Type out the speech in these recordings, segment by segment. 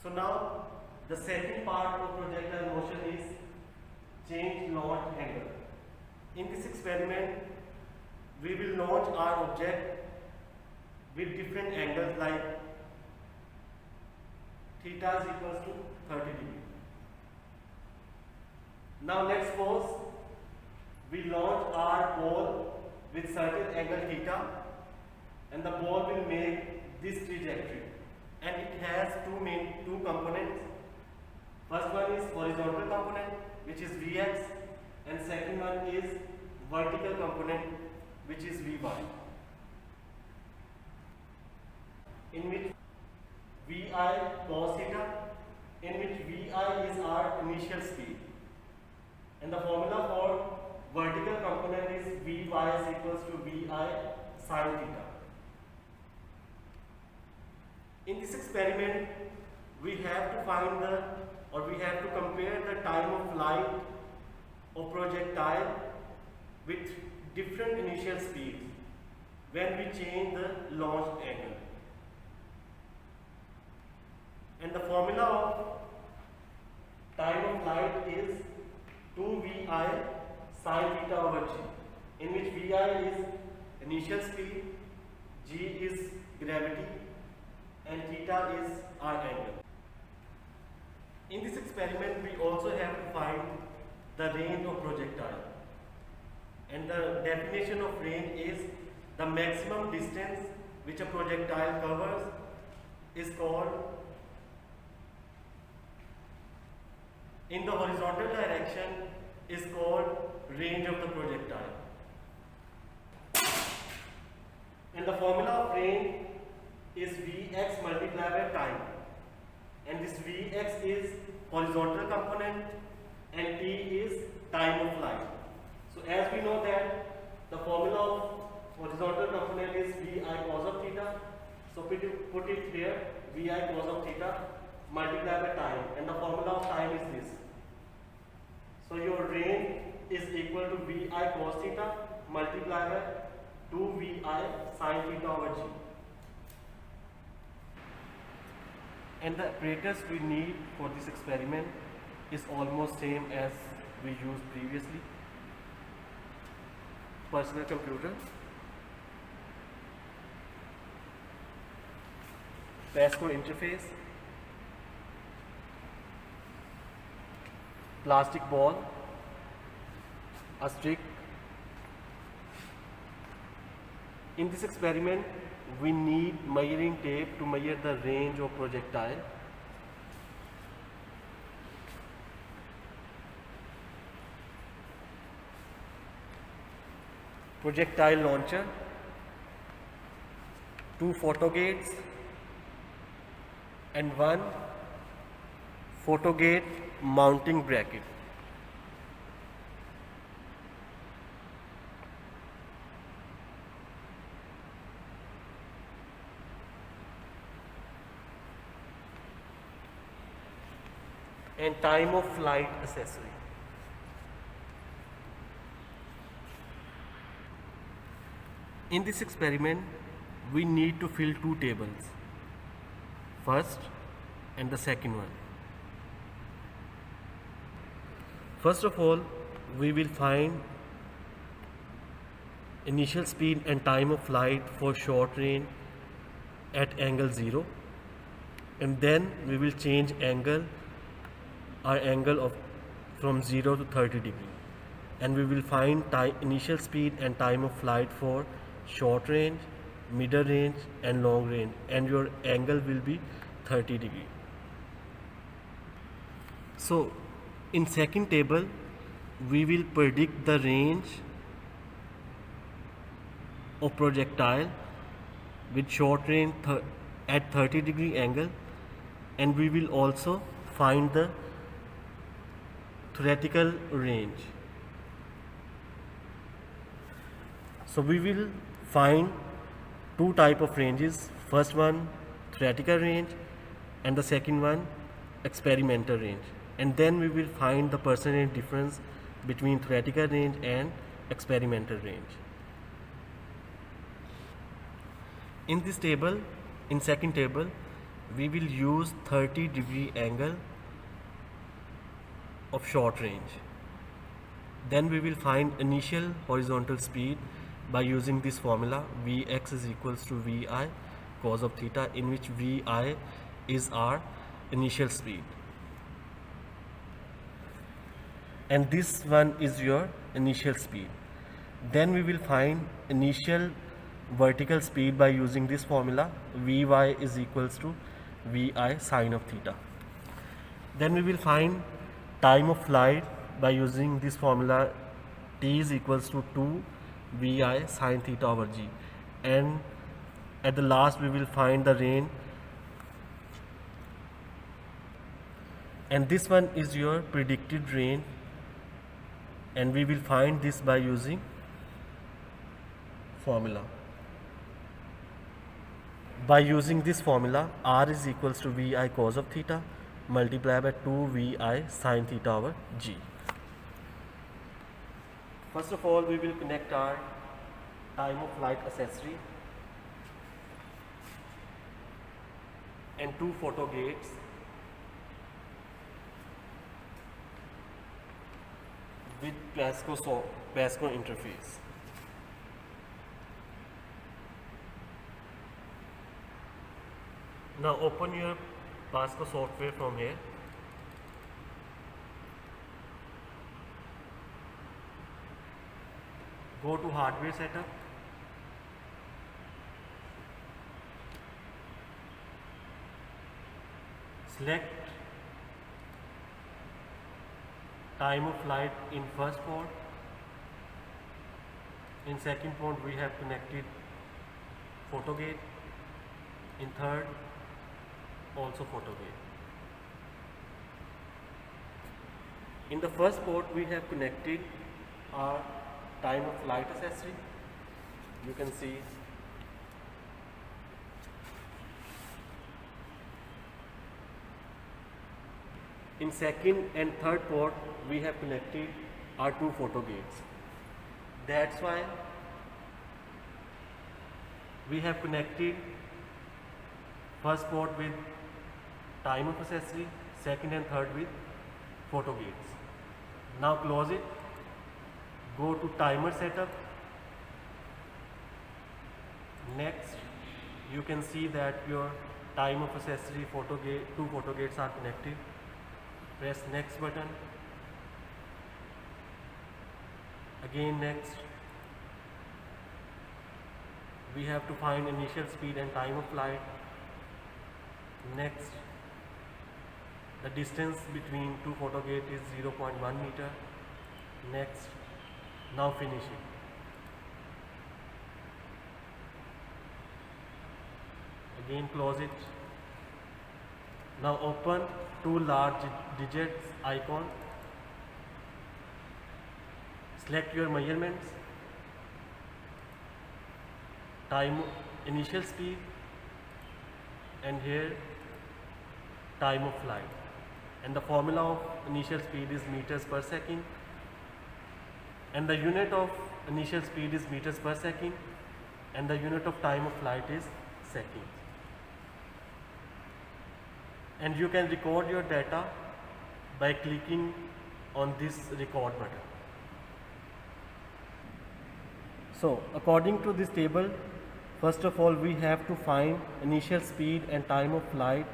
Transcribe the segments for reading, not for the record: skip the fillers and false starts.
So now the second part of projectile motion is change launch angle. In this experiment, we will launch our object with different angles like theta is equals to 30 degree. Now let's suppose we launch our ball with certain angle theta, and the ball will make this trajectory, and it has two components. First one is horizontal component, which is Vx, and second one is vertical component, which is Vy, in which Vi cos theta, in which Vi is our initial speed, and the formula for vertical component is Vy is equals to Vi sin theta. In this experiment, we have to compare the time of flight of projectile with different initial speeds when we change the launch angle. And the formula of time of flight is 2Vi sin theta over g, in which Vi is initial speed, g is gravity, and theta is our angle. In this experiment, we also have to find the range of projectile, and the definition of range is the maximum distance which a projectile covers is called, in the horizontal direction, is called range of the projectile. And the formula of range is Vx multiplied by time, and this Vx is horizontal component and t is time of flight. So as we know that the formula of horizontal component is Vi cos of theta, so put it here, Vi cos of theta multiplied by time, and the formula of time is this. So your range is equal to Vi cos theta multiplied by 2Vi sin theta over g. And the apparatus we need for this experiment is almost same as we used previously. Personal computer, passcode interface, plastic ball, a stick. In this experiment, we need measuring tape to measure the range of projectile. Projectile launcher, 2 photo gates, and 1 photo gate mounting bracket. And time of flight accessory. In this experiment, we need to fill 2 tables, first and the second one. First of all, we will find initial speed and time of flight for short range at angle 0, and then we will change our angle of from 0 to 30 degree, and we will find initial speed and time of flight for short range, middle range, and long range, and your angle will be 30 degree. So in second table, we will predict the range of projectile with short range at 30 degree angle, and we will also find the theoretical range. So we will find 2 type of ranges. First one theoretical range, and the second one experimental range, and then we will find the percentage difference between theoretical range and experimental range. In this table, in second table, we will use 30-degree angle of short range. Then we will find initial horizontal speed by using this formula. Vx is equals to Vi cos of theta, in which Vi is our initial speed. And this one is your initial speed. Then we will find initial vertical speed by using this formula. Vy is equals to Vi sine of theta. Then we will find time of flight by using this formula. T is equals to 2 Vi sine theta over g. And at the last we will find the range, and this one is your predicted range, and we will find this by using formula. By using this formula, R is equals to Vi cos of theta multiplied by 2 Vi sine theta over g. First of all, we will connect our time of flight accessory and two photo gates with PASCO interface. Now open your PASCO software from here. Go to hardware setup. Select time of flight in first port. In second port we have connected photo gate. In third also photo gate. In the first port we have connected our time of flight accessory. You can see in second and third port we have connected our two photo gates. That's why we have connected first port with time of accessory, second and third with photo gates. Now close it. Go to timer setup. Next, you can see that your time of accessory two photo gates are connected. Press next button. Again next. We have to find initial speed and time of flight. Next, the distance between two photo gate is 0.1 meter. Next, now finish it. Again close it. Now open two large digits icon. Select your measurements, time, initial speed, and here time of flight. And the formula of initial speed is meters per second, and the unit of initial speed is meters per second, and the unit of time of flight is seconds. And you can record your data by clicking on this record button. So according to this table, first of all we have to find initial speed and time of flight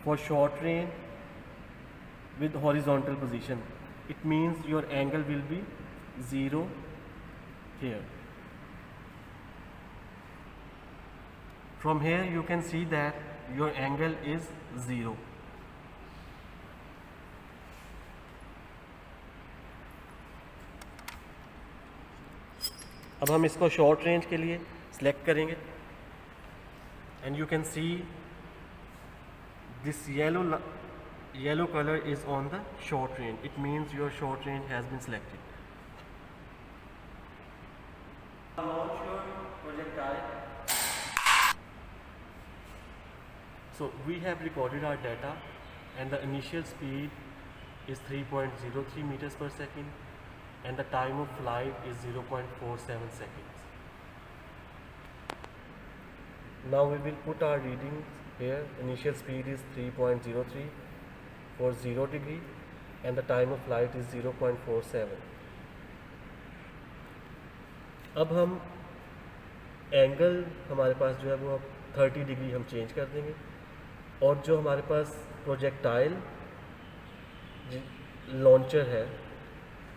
for short range with horizontal position. It means your angle will be 0 here. From here you can see that your angle is 0. अब हम इसको short range के लिए select करेंगे, and you can see this yellow color is on the short range. It means your short range has been selected. Launch your projectile. So we have recorded our data, and the initial speed is 3.03 meters per second, and the time of flight is 0.47 seconds. Now we will put our readings Here initial speed is 3.03 for 0 degree and the time of flight is 0.47. अब हम angle हमारे पास जो है वो अब 30 degree हम change कर देंगे और जो हमारे पास प्रोजेक्टाइल लॉन्चर है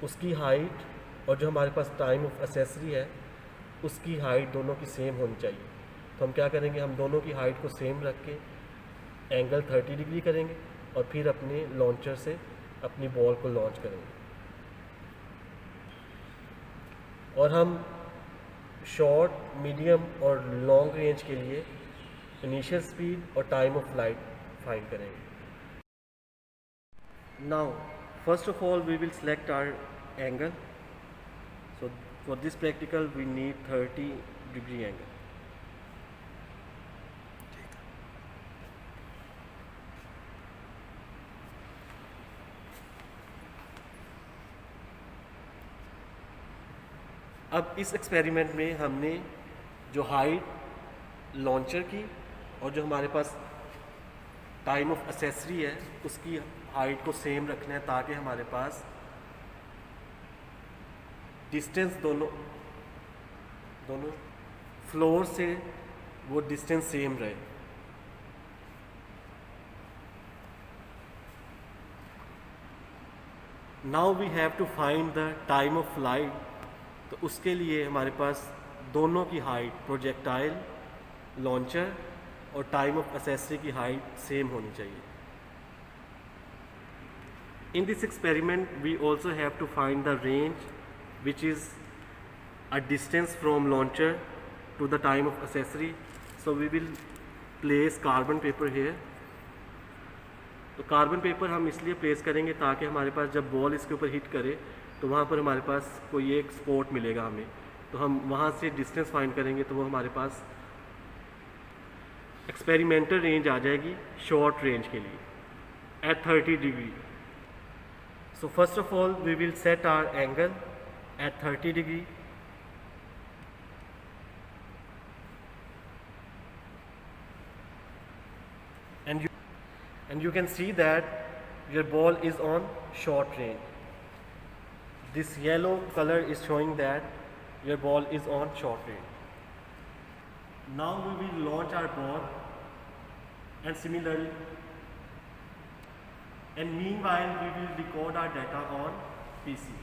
उसकी हाइट और जो हमारे पास टाइम ऑफ असेसरी है उसकी हाइट दोनों की सेम होनी चाहिए। तो हम क्या करेंगे, हम दोनों की हाइट को सेम रख के एंगल 30 डिग्री करेंगे और फिर अपने लॉन्चर से अपनी बॉल को लॉन्च करेंगे। और हम शॉर्ट, मीडियम और लॉन्ग रेंज के लिए इनिशियल स्पीड और टाइम ऑफ फ्लाइट फाइंड करेंगे। Now first of all we will select our angle. So for this practical we need 30 degree angle. अब इस एक्सपेरिमेंट में हमने जो हाइट लॉन्चर की और जो हमारे पास टाइम ऑफ असेसरी है उसकी हाइट को सेम रखना है ताकि हमारे पास डिस्टेंस दोनों फ्लोर से वो डिस्टेंस सेम रहे। Now we have to find the time of flight. तो उसके लिए हमारे पास दोनों की हाइट, प्रोजेक्टाइल लॉन्चर और टाइम ऑफ असेसरी की हाइट सेम होनी चाहिए। In this experiment we also have to find the range which is a distance from launcher to the time of accessory. So we will place carbon paper here. तो carbon paper हम इसलिए place करेंगे ताकि हमारे पास जब ball इसके ऊपर hit करे तो वहाँ पर हमारे पास कोई एक स्पॉट मिलेगा हमें, तो हम वहाँ से डिस्टेंस फाइंड करेंगे तो वो हमारे पास एक्सपेरिमेंटल रेंज आ जाएगी शॉर्ट रेंज के लिए at 30 degree. So first of all we will set our angle at 30 degree and you can see that your ball is on short range. This yellow color is showing that your ball is on short range. Now we will launch our ball and similarly and meanwhile we will record our data on PC.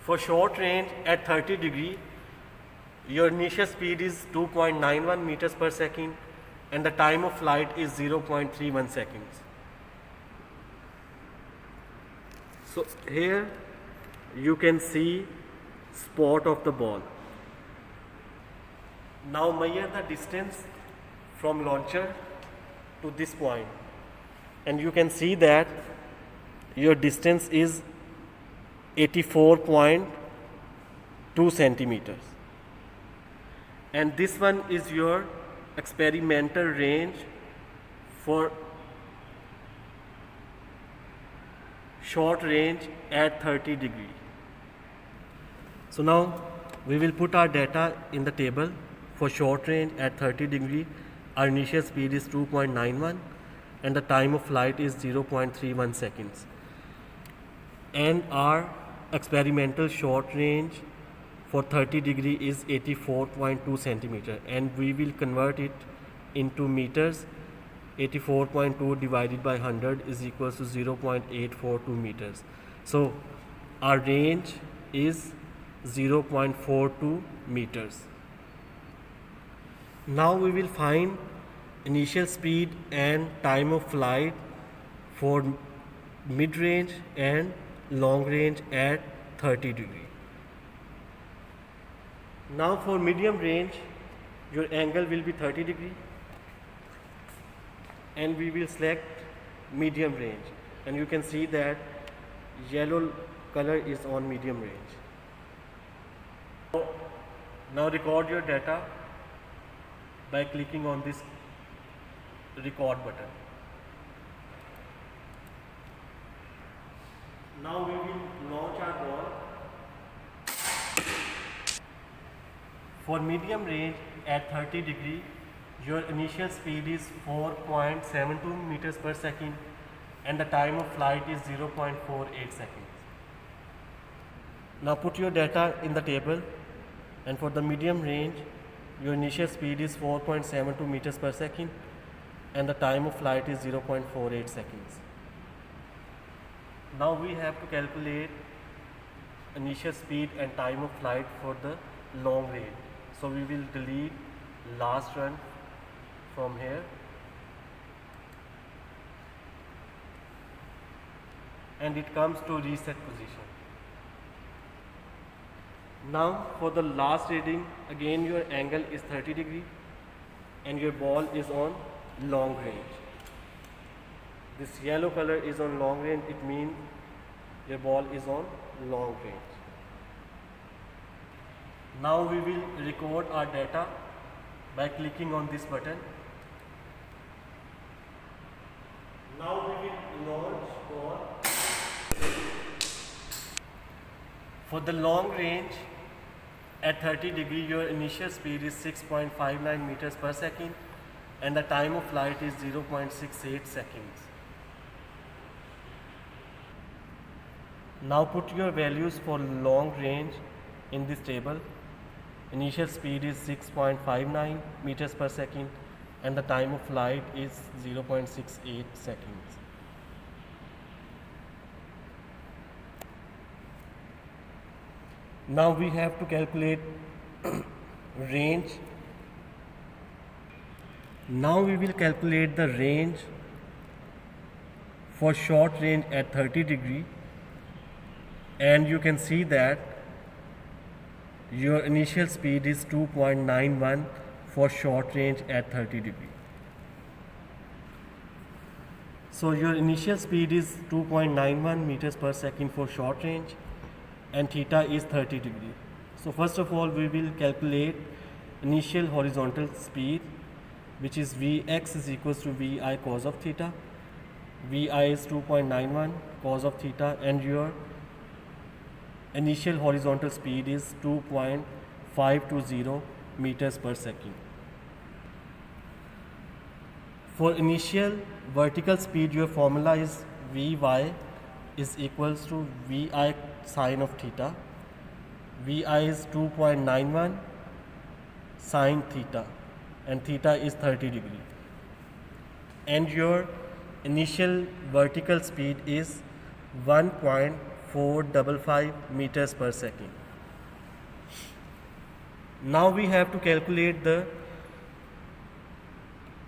For short range at 30 degree, your initial speed is 2.91 meters per second and the time of flight is 0.31 seconds. So here you can see spot of the ball. Now measure the distance from launcher to this point and you can see that your distance is 84.2 centimeters and this one is your experimental range for short range at 30 degree. So now we will put our data in the table. For short range at 30 degree our initial speed is 2.91 and the time of flight is 0.31 seconds and our experimental short range for 30 degree is 84.2 centimeter and we will convert it into meters. 84.2 divided by 100 is equals to 0.842 meters. So our range is 0.42 meters. Now we will find initial speed and time of flight for mid range and long range at 30 degree. Now for medium range your angle will be 30 degree and we will select medium range and you can see that yellow color is on medium range. Now record your data by clicking on this record button. Now we will launch our For medium range at 30 degree, your initial speed is 4.72 meters per second and the time of flight is 0.48 seconds. Now put your data in the table, and for the medium range, your initial speed is 4.72 meters per second and the time of flight is 0.48 seconds. Now we have to calculate initial speed and time of flight for the long range. So we will delete last run from here and it comes to reset position. Now for the last reading, again your angle is 30 degree and your ball is on long range. This yellow color is on long range, it means your ball is on long range. Now we will record our data by clicking on this button. Now we will launch ball. For the long range at 30 degree, your initial speed is 6.59 meters per second and the time of flight is 0.68 seconds. Now put your values for long range in this table. Initial speed is 6.59 meters per second and the time of flight is 0.68 seconds. Now we have to calculate range. Now we will calculate the range for short range at 30 degree, and you can see that your initial speed is 2.91 for short range at 30 degree. So your initial speed is 2.91 meters per second for short range and theta is 30 degree. So first of all we will calculate initial horizontal speed, which is Vx is equals to Vi cos of theta. Vi is 2.91 cos of theta and your initial horizontal speed is 2.520 meters per second. For initial vertical speed, your formula is Vy is equals to Vi sine of theta. Vi is 2.91 sine theta and theta is 30 degree. And your initial vertical speed is 1.455 meters per second. Now we have to calculate the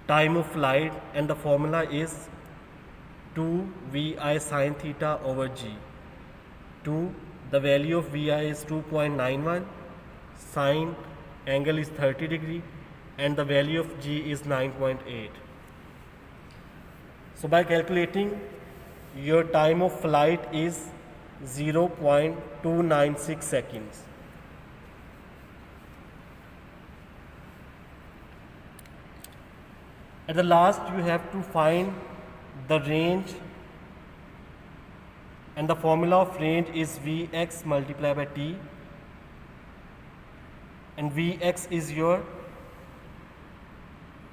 time of flight, and the formula is 2 Vi sine theta over g. 2, the value of Vi is 2.91, sine angle is 30 degree and the value of g is 9.8. So by calculating, your time of flight is 0.296 seconds. At the last, you have to find the range, and the formula of range is Vx multiplied by t, and Vx is your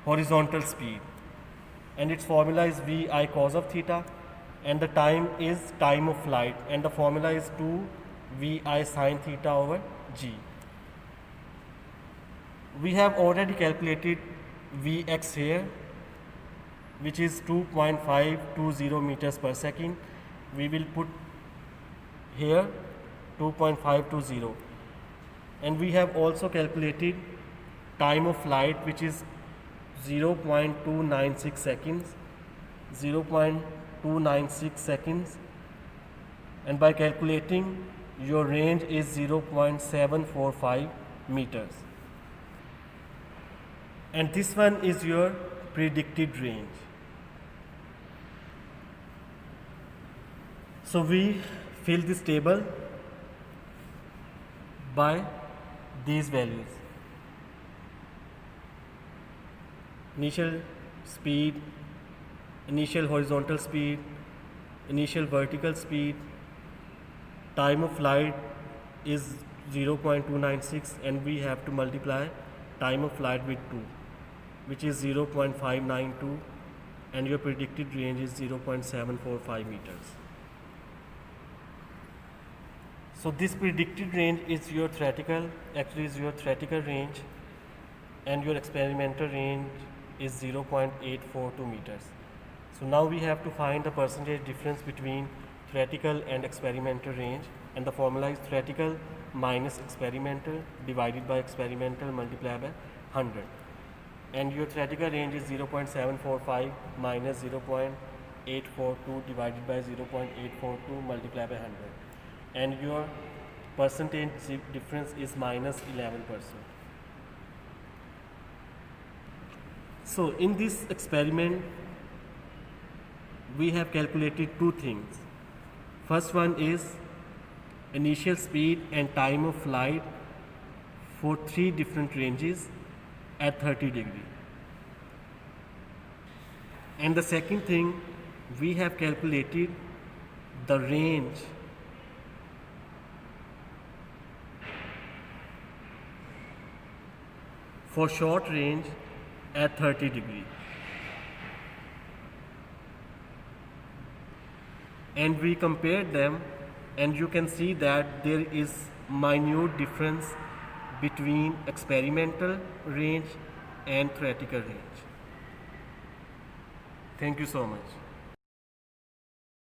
horizontal speed and its formula is Vi cos of theta, and the time is time of flight and the formula is 2 Vi sine theta over g. We have already calculated Vx here, which is 2.520 meters per second. We will put here 2.520, and we have also calculated time of flight, which is 0.296 seconds, 0.296 seconds, and by calculating, your range is 0.745 meters, and this one is your predicted range. So we fill this table by these values: initial speed, initial horizontal speed, initial vertical speed, time of flight is 0.296, and we have to multiply time of flight with 2, which is 0.592, and your predicted range is 0.745 meters. So this predicted range is your theoretical range, and your experimental range is 0.842 meters. So now we have to find the percentage difference between theoretical and experimental range, and the formula is theoretical minus experimental divided by experimental multiplied by 100. And your theoretical range is 0.745 minus 0.842 divided by 0.842 multiplied by 100. And your percentage difference is minus 11%. So in this experiment, we have calculated two things. First one is initial speed and time of flight for 3 different ranges at 30 degree. And the second thing, we have calculated the range for short range at 30 degree. And we compared them, and you can see that there is minute difference between experimental range and theoretical range. Thank you so much.